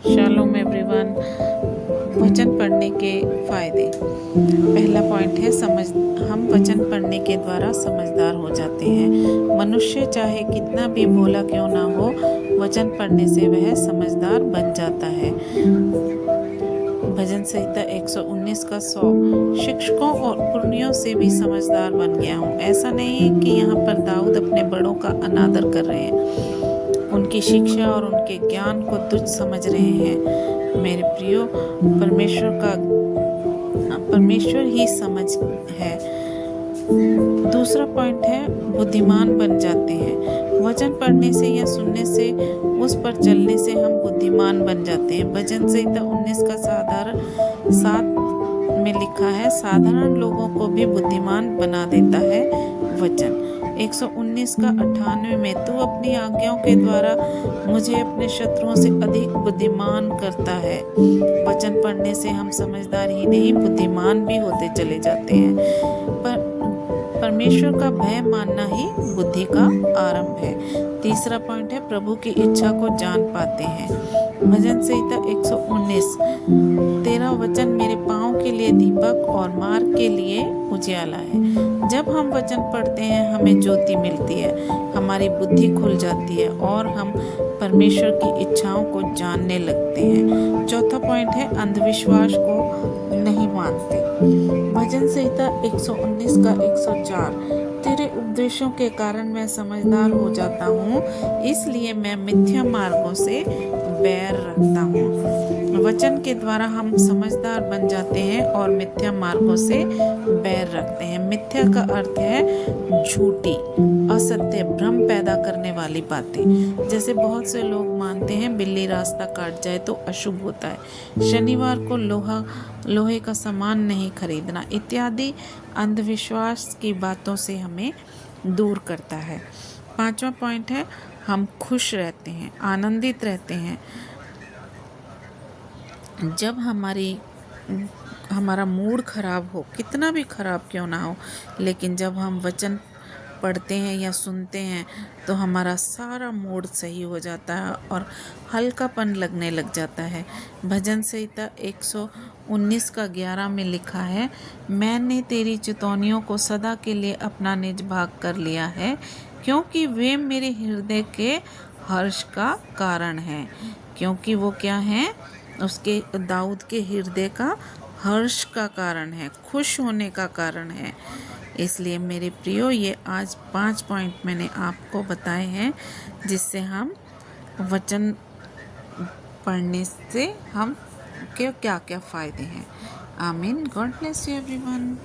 Shalom everyone. वचन पढ़ने के फ़ायदे। पहला पॉइंट है हम वचन पढ़ने के द्वारा समझदार हो जाते हैं। मनुष्य चाहे कितना भी भोला क्यों ना हो, वचन पढ़ने से वह समझदार बन जाता है। भजन संहिता 119 का 100। शिक्षकों और पुरनियों से भी समझदार बन गया हूँ। ऐसा नहीं है कि यहाँ पर दाऊद अपने बड़ों का अनादर कर रहे हैं, उनकी शिक्षा और उनके ज्ञान को तुच्छ समझ रहे हैं। मेरे प्रियो, परमेश्वर ही समझ है। दूसरा पॉइंट है बुद्धिमान बन जाते हैं। वचन पढ़ने से या सुनने से, उस पर चलने से हम बुद्धिमान बन जाते हैं। भजन संहिता 19 का 7 में लिखा है, साधारण लोगों को भी बुद्धिमान बना देता है वचन। 119 का 98 में, तू अपनी आज्ञाओं के द्वारा मुझे अपने शत्रुओं से अधिक बुद्धिमान करता है। वचन पढ़ने से हम समझदार ही नहीं, बुद्धिमान भी होते चले जाते हैं। पर परमेश्वर का भय मानना ही बुद्धि का आरंभ है। तीसरा पॉइंट है प्रभु की इच्छा को जान पाते हैं। भजन संहिता 119। तेरा वचन मेरे पाँव के लिए दीपक और मार्ग के लिए उजियाला है। जब हम वचन पढ़ते हैं हमें ज्योति मिलती है, हमारी बुद्धि खुल जाती है और हम परमेश्वर की इच्छाओं को जानने लगते हैं। चौथा पॉइंट है अंधविश्वास को नहीं मानते। भजन संहिता 119 का 104। तेरे उपदेशों के कारण मैं समझदार हो जाता हूँ, इसलिए मैं मिथ्या मार्गों से बैर रखता हूँ। वचन के द्वारा हम समझदार बन जाते हैं और मिथ्या मार्गों से बैर रखते हैं। मिथ्या का अर्थ है झूठी, असत्य, भ्रम पैदा करने वाली बातें। जैसे बहुत से लोग मानते हैं बिल्ली रास्ता काट जाए तो अशुभ होता है, शनिवार को लोहे का सामान नहीं खरीदना इत्यादि अंधविश्वास की बातों से हमें दूर करता है। पांचवा पॉइंट है हम खुश रहते हैं, आनंदित रहते हैं। जब हमारा मूड खराब हो, कितना भी खराब क्यों ना हो, लेकिन जब हम वचन पढ़ते हैं या सुनते हैं तो हमारा सारा मूड सही हो जाता है और हल्कापन लगने लग जाता है। भजन संहिता 119 का 11 में लिखा है, मैंने तेरी चितौनियों को सदा के लिए अपना निज भाग कर लिया है, क्योंकि वे मेरे हृदय के हर्ष का कारण हैं। क्योंकि वो क्या है? उसके दाऊद के हृदय का हर्ष का कारण है, खुश होने का कारण है। इसलिए मेरे प्रियो, ये आज 5 पॉइंट मैंने आपको बताए हैं जिससे हम वचन पढ़ने से हम क्या क्या फ़ायदे हैं। आमीन। God bless you everyone.